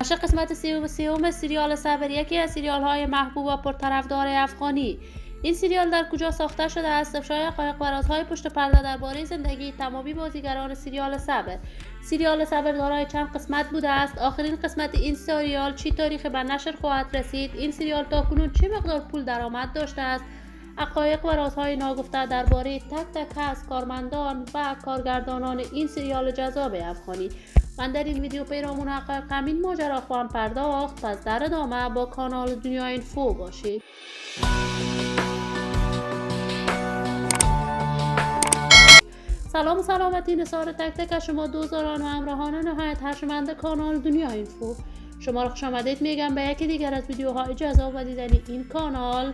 نشر قسمت 33 سریال صبر یکی از سریال های محبوب و پرطرفدار افغانی. این سریال در کجا ساخته شده است؟ افشای حقایق و رازهای پشت پرده درباره زندگی تمامی بازیگران سریال صبر. سریال صبر دارای چند قسمت بوده است. آخرین قسمت این سریال چه تاریخی به نشر خواهد رسید؟ این سریال تاکنون چه مقدار پول درآمد داشته است؟ حقایق و رازهای ناگفته درباره تک تک از کارمندان و کارگردانان این سریال جذاب افغانی. من در این ویدیو پیرامون حقایق همین ماجرا خواهم پرداخت، پس در ادامه با کانال دنیا اینفو باشید. سلام و سلامتی نثار تک تک شما دوستان و همراهان نهایت هرشمند کانال دنیا اینفو. شما را خوش آمدید میگم به یکی دیگر از ویدیوهای جذاب و دیدنی این کانال.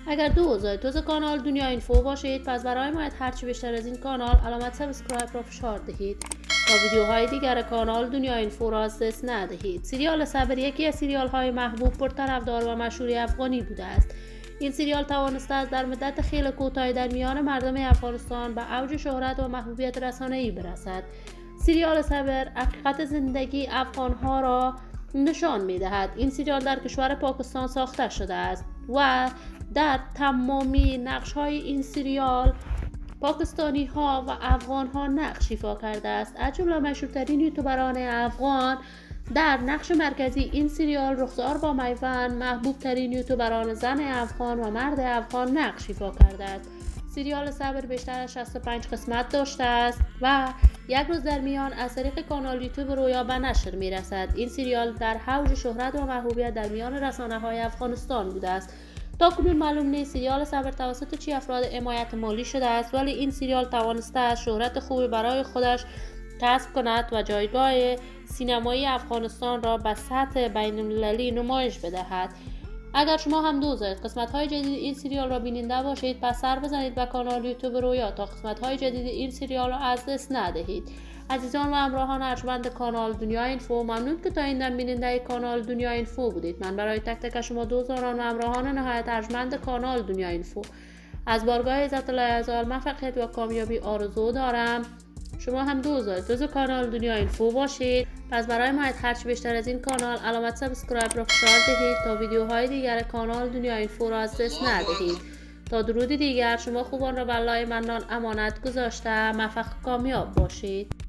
اگر دوست کانال دنیا اینفو باشید، پس برای حمایت هرچی بیشتر از این کانال علامت سابسکرایب را فشار دهید تا ویدیوهای دیگر کانال دنیا اینفو را از دست ندهید. سریال صبر یکی از سریال های محبوب پرطرفدار و مشهور افغانی بوده است. این سریال توانسته است در مدت خیلی کوتاهی در میان مردم افغانستان به اوج شهرت و محبوبیت رسانه‌ای برسد. سریال صبر حقیقت زندگی افغان‌ها را نشان می‌دهد. این سریال در کشور پاکستان ساخته شده است و در تمامی نقش‌های این سریال پاکستانی ها و افغان ها نقش ایفا کرده است. از جمله مشهورترین یوتیوبران افغان در نقش مرکزی این سریال رخسار با میوند، محبوب ترین یوتیوبران زن افغان و مرد افغان نقش ایفا کرده است. سریال صبر بیشتر از 65 قسمت داشته است و یک روز در میان از طریق کانال یوتیوب رویا به نشر می رسد. این سریال در اوج شهرت و محبوبیت در میان رسانه های افغانستان بوده است. تاکنون معلوم نیست سریال صبر توسط چه افراد حمایت مالی شده است، ولی این سریال توانسته است شهرت خوبی برای خودش کسب کند و جایگاه سینمایی افغانستان را به سطح بین‌المللی نمایش بدهد. اگر شما هم دوست دارید قسمت‌های جدید این سریال را بیننده باشید، پس سر بزنید به کانال یوتیوب رویا تا قسمت‌های جدید این سریال را از دست ندهید. عزیزان و همراهان ارجمند کانال دنیا اینفو، ممنون که تا این دم بیننده کانال دنیا اینفو بودید. من برای تک تک شما دوستان و همراهان نهایت ارجمند کانال دنیا اینفو از بارگاه عزت الله موفقیت و کامیابی آرزو دارم. شما هم دوست کانال دنیا اینفو باشید، پس برای حمایت هرچی بیشتر از این کانال علامت سابسکرایب را فشار دهید تا ویدیوهای دیگر کانال دنیا اینفو را از دست ندهید. تا درود دیگر، شما خوبان را به الله منان امانت گذاشته موفق کامیاب باشید.